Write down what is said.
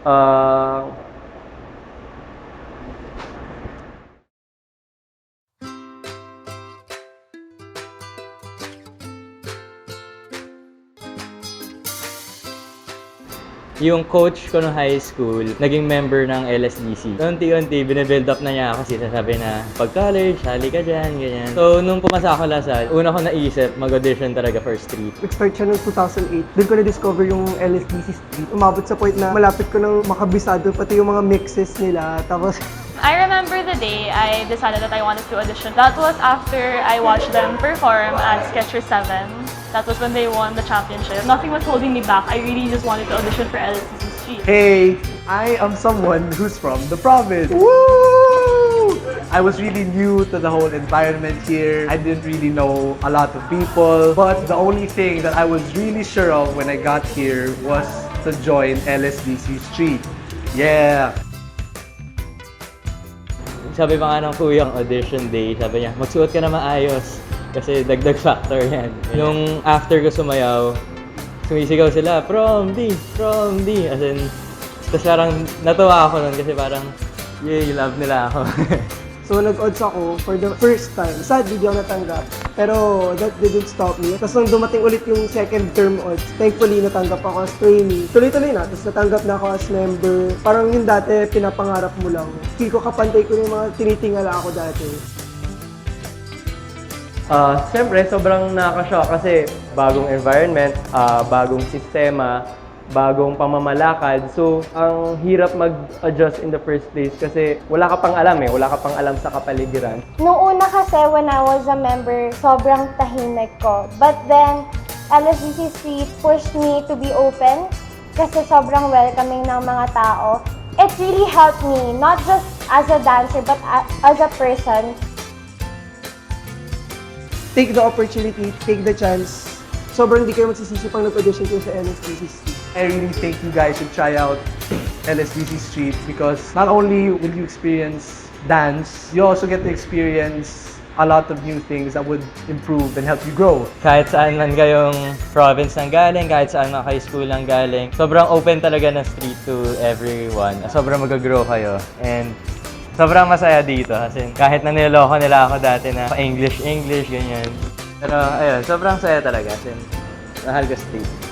Ah, yung coach ko nung high school, naging member ng LSDC. Unti-unti, bine-build up na niya ako. Sinasabi na, pag-college, hali ka dyan, ganyan. So, nung pumasa ako Lasal, una ko naisip, mag-audition talaga for street. Nag-start siya noong 2008. Doon ko na-discover yung LSDC Street. Umabot sa point na malapit ko nang makabisado, pati yung mga mixes nila. Tapos, I remember the day I decided that I wanted to audition. That was after I watched them perform at Sketcher 7. That was when they won the championship. Nothing was holding me back. I really just wanted to audition for LSTC Street. Hey, I am someone who's from the province. Woo! I was really new to the whole environment here. I didn't really know a lot of people. But the only thing that I was really sure of when I got here was to join LSDC Street. Yeah! Sabi pa nga ng kuyang audition day, sabi niya, magsuot ka na maayos. Kasi dagdag factor yan. Yung after ko sumayaw, sumisigaw sila, prom D! As in, tapos parang natuwa ako nun kasi parang, yay, love nila ako. so nag-odds ako for the first time. Sadly, di ako natanggap. Pero that didn't stop me. Tapos nung dumating ulit yung second term odds, thankfully natanggap ako as trainee. Tuloy-tuloy na, tapos natanggap na ako as member. Parang yung dati, pinapangarap mo lang. Feel ko kapantay ko yung mga tinitingala ako dati. Siyempre, sobrang nakaka-shock kasi bagong environment, bagong sistema, bagong pamamalakad. So, ang hirap mag-adjust in the first place kasi wala ka pang alam wala ka pang alam sa kapaligiran. Noong una kasi when I was a member, sobrang tahimik ko. But then, LSDC Street pushed me to be open kasi sobrang welcoming ng mga tao. It really helped me, not just as a dancer, but as a person. Take the opportunity, take the chance. Sobrang hindi kayo magsisisi pang nag-audition kayo sa LSDC Street. I really think you guys should try out LSDC Street because not only will you experience dance, you also get to experience a lot of new things that would improve and help you grow. Kahit saan man kayong province nang galing, kahit saan man kayo school nang galing, sobrang open talaga ng street to everyone. Sobrang mag-grow kayo. And sobrang masaya dito kasi kahit na niloloko nila ako dati na pa-English, ganyan. Pero ayun, sobrang saya talaga. As in, mahal ko street.